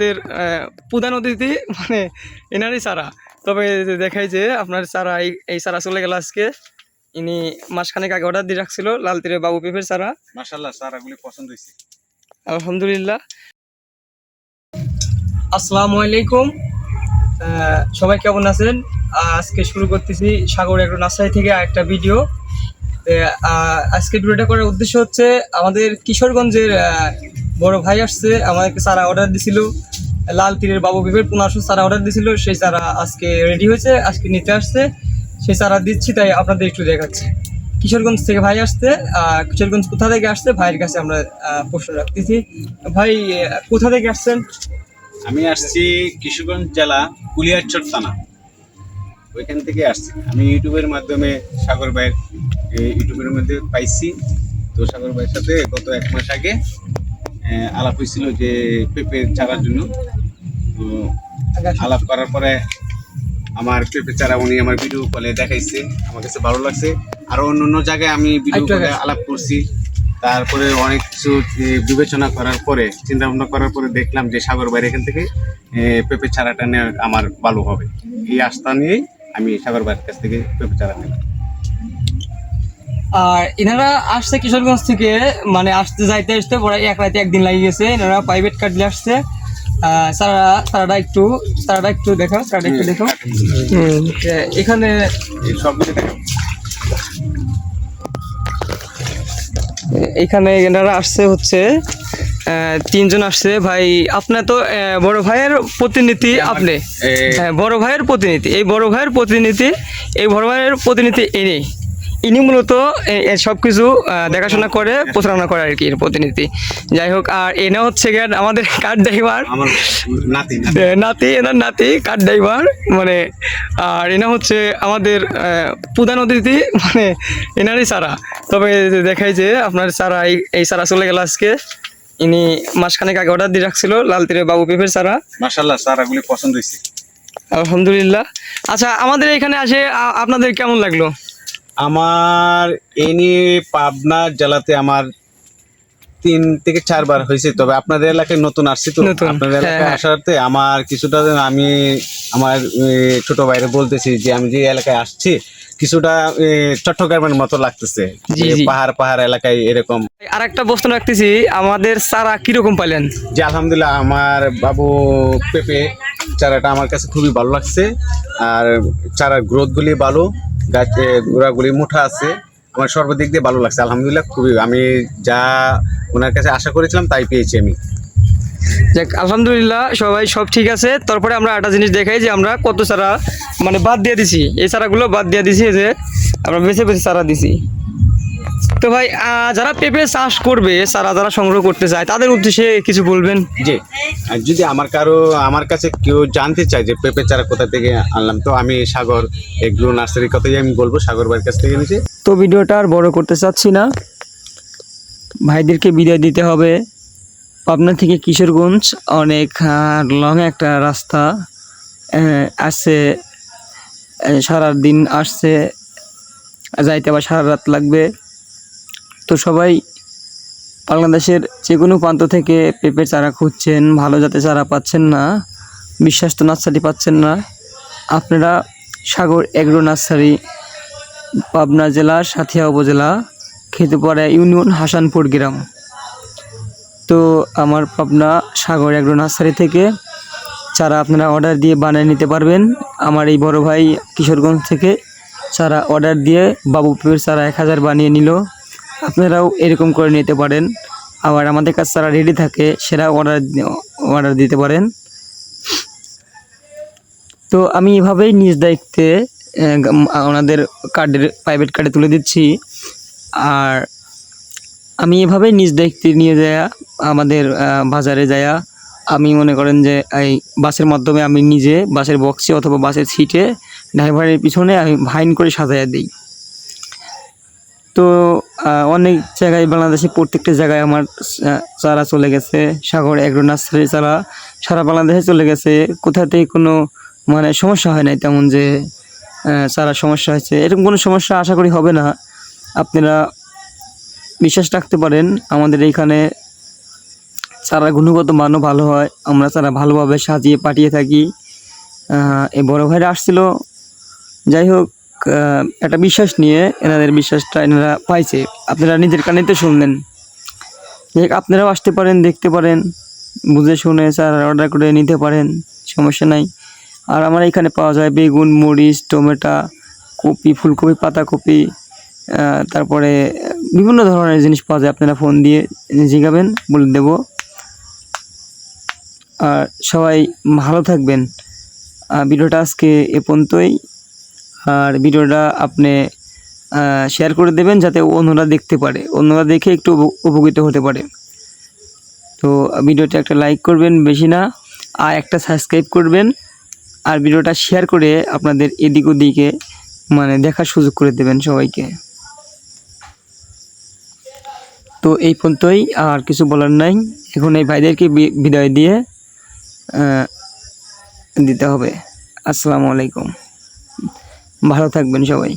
আমাদের প্রধান অতিথি মানে এনারই চারা। তবে দেখাই যে আপনার চারা এই চারা চলে গেল আজকে। ইনি মাসখানেক আগে অর্ডার দিয়ে রাখছিল লাল তীরের বাবু পেঁপের চারা। মাশাআল্লাহ, চারাগুলি পছন্দ হয়েছে। আলহামদুলিল্লাহ। আসসালামু আলাইকুম, সবাই কেমন আছেন? আজকে শুরু করতেছি সাগর এগ্রো নার্সারি থেকে একটা ভিডিও। আজকে ভিডিওটা করার উদ্দেশ্য হচ্ছে আমাদের কিশোরগঞ্জের বড় ভাই আসছে, আমাদেরকে চারা অর্ডার দিছিল লাল তীরের বাবু পেঁপের 1500 চারা অর্ডার দিছিল। সেই চারা আজকে রেডি হয়েছে, আজকে নিতে আসছে। সেই চারা দিচ্ছি, তাই আপনাদের একটু দেখাচ্ছি। কিশোরগঞ্জ থেকে ভাই আসছে। কিশোরগঞ্জ কোথা থেকে আসছে ভাইয়ের কাছে আমরা প্রশ্ন রাখতেছি। ভাই কোথা থেকে আসছেন? আমি আসছি কিশোরগঞ্জ জেলা কুলিয়ারচর থানা, ওইখান থেকে আসছি। আমি ইউটিউবের মাধ্যমে সাগর ভাইয়ের ইউটিউবের মধ্যে পাইছি। তো সাগর ভাইয়ের সাথে গত 1 মাস আগে আলাপ হয়েছিল যে পেঁপের চারার জন্য। তো আলাপ করার পরে আমার পেঁপে চারা উনি আমার ভিডিও কলে দেখাইছে, আমার কাছে ভালো লাগছে। আরো অন্য জায়গায় আমি ভিডিও কলে আলাপ করছি। তারপরে অনেক কিছু বিবেচনা করার পরে, চিন্তা ভাবনা করার পরে দেখলাম যে সাগর ভাইয়ের এখান থেকে পেঁপে চারাটা নেওয়া আমার ভালো হবে। এই আস্থা নিয়েই আমি সাগর ভাইয়ের কাছ থেকে পেঁপে চারা নিলাম। আর এনারা আসছে কিশোরগঞ্জ থেকে, মানে আসতে যাইতে আসতে পরে এক রাতে একদিন লাগিয়ে গেছে। এনারা প্রাইভেট কার্ড দিয়ে আসছে। চারাটা একটু দেখো, চারাটা একটু দেখো। এখানে সবগুলো দেখো। এখানে এনারা আসছে হচ্ছে 3 জন আসছে। ভাই আপনার তো বড় ভাইয়ের প্রতিনিধি, আপনি বড় ভাইয়ের প্রতিনিধি। এই বড় ভাইয়ের প্রতিনিধি ইনি মূলত সব কিছু দেখাশোনা করে, প্রচারণা করে আর কি, এর প্রতিনিধি। যাই হোক, আর এনা হচ্ছে আমাদের কার ড্রাইভার, এনার নাতি কার ড্রাইভার মানে। আর এনা হচ্ছে আমাদের প্রধান অতিথি, মানে এনারই চারা। তবে দেখাই যে আপনার চারা এই চারা চলে গেল আজকে। ইনি মাসখানেক আগে অর্ডার দিয়ে রাখছিল লাল তীরের বাবু পেঁপের চারা। মাশাআল্লাহ, চারাগুলি পছন্দ হয়েছে। আলহামদুলিল্লাহ। আচ্ছা, আমাদের এখানে আসে আপনাদের কেমন লাগলো? আমার এই নিয়ে পাবনা জেলাতে আমার 3 থেকে 4 বার হয়েছে। তবে আপনাদের এলাকায় নতুন আসছি, তো আপনাদের এলাকায় আসাতে আমার কিছুটা, আমি আমার ছোট ভাইরে বলতেছি যে আমি যে এলাকায় আসছি কিছুটা চট্টগ্রামের মতো লাগতেছে, পাহাড় এলাকায় এরকম। আর একটা প্রশ্ন রাখতেছি, আমাদের চারা কিরকম পাইলেন? যে আলহামদুলিল্লাহ, আমার বাবু পেঁপে চারাটা আমার কাছে খুবই ভালো লাগছে। আর চারার গ্রোথগুলি ভালো, গাছে গোড়াগুলি মোটা আছে। আমার সর্বদিক দিয়ে ভালো লাগছে আলহামদুলিল্লাহ। খুবই আমি যা ওনার কাছে আশা করেছিলাম তাই পেয়েছি আমি। যাক আলহামদুলিল্লাহ, সবাই সব ঠিক আছে। তারপরে আমরা একটা জিনিস দেখাই যে আমরা কত চারা মানে বাদ দিয়ে দিছি, এই চারাগুলো বাদ দিয়ে দিছি, যে আমরা বেছে বেছে চারা দিছি। তো ভাই যারা পেঁপে চাষ করবে, চারা যারা সংগ্রহ করতে চায়, তাদের উদ্দেশ্যে কিছু বলবেন? জি, যদি আমার কাছে কেউ জানতে চায় যে পেঁপে চারা কোথা থেকে আনলাম, তো আমি সাগর এগ্রো নার্সারির কথাই আমি বলবো, সাগর ভাইয়ের কাছ থেকে এনেছি। তো ভিডিওটা আর বড় করতে চাচ্ছি না, ভাইদেরকে বিদায় দিতে হবে। পাবনা থেকে কিশোরগঞ্জ অনেক লং একটা রাস্তা, আসছে সারাদিন, আসছে যাইতে আবার সারা রাত লাগবে। তো সবাই বাংলাদেশের যে কোনো প্রান্ত থেকে পেঁপের চারা খুঁজছেন, ভালো জাতের চারা পাচ্ছেন না, বিশ্বাস্ত নার্সারি পাচ্ছেন না, আপনারা সাগর এগ্রো নার্সারি, পাবনা জেলা সাথিয়া উপজেলা, খেতুপাড়া ইউনিয়ন, হাসানপুর গ্রাম। তো আমার পাবনা সাগর এগ্রো নার্সারি থেকে চারা আপনারা অর্ডার দিয়ে বানিয়ে নিতে পারবেন। আমার এই বড় ভাই কিশোরগঞ্জ থেকে চারা অর্ডার দিয়ে বাবু পেঁপের চারা 1000 বানিয়ে নিল। আপনারাও এরকম করে নিতে পারেন। আবার আমাদের কাছে চারা রেডি থাকে, সেটা অর্ডার দিতে পারেন। তো আমি এভাবেই নিজ দায়িত্বে ওনাদের প্রাইভেট কার্ডে তুলে দিচ্ছি। আর আমি এভাবেই নিজ দায়িত্বে নিয়ে যায়া আমাদের বাজারে যায়া, আমি মনে করেন যে এই বাসের মাধ্যমে আমি নিজে বাসের বক্সে অথবা বাসের সিটে ড্রাইভারের পিছনে আমি ভাইন করে সাজাইয়া দিই। তো অনেক জায়গায়, বাংলাদেশে প্রত্যেকটা জায়গায় আমার চারা চলে গেছে। সাগর এগ্রো নার্সারি চারা সারা বাংলাদেশে চলে গেছে। কোথাতেই কোনো মানে সমস্যা হয় নাই তেমন, যে চারা সমস্যা হয়েছে, এরকম কোনো সমস্যা আশা করি হবে না। আপনারা বিশ্বাস রাখতে পারেন, আমাদের এইখানে চারার গুণগত মানও ভালো হয়, আমরা চারা ভালোভাবে সাজিয়ে পাঠিয়ে থাকি। এই বড় ভাইরা আসছিল, যাই হোক একটা বিশ্বাস নিয়ে, এনাদের বিশ্বাসটা এনারা পাইছে, আপনারা নিজের কানে তো শুনলেন। যাই হোক, আপনারাও আসতে পারেন, দেখতে পারেন, বুঝে শুনে চারা অর্ডার করে নিতে পারেন, সমস্যা নাই। আর আমার এখানে পাওয়া যায় বেগুন, মরিচ, টমেটো, কপি, ফুলকপি, পাতাকপি, তারপরে বিভিন্ন ধরনের জিনিস পাওয়া যায়। আপনারা ফোন দিয়ে জিজ্ঞাবেন, বলে দেব। আর সবাই ভালো থাকবেন। ভিডিওটা আজকে এ পর্যন্তই। আর ভিডিওটা আপনি শেয়ার করে দেবেন, যাতে অন্যরা দেখতে পারে, অন্যরা দেখে একটু উপকৃত হতে পারে। তো ভিডিওটা একটা লাইক করবেন, বেশি না, আর একটা সাবস্ক্রাইব করবেন। আর ভিডিওটা শেয়ার করে আপনাদের এদিক ওদিকে মানে দেখার সুযোগ করে দেবেন সবাইকে। তো এই পর্যন্তই, আর কিছু বলার নাই। এখন এই ভাইদেরকে বিদায় দিয়ে দিতে হবে। আসসালামু আলাইকুম, ভালো থাকবেন সবাই।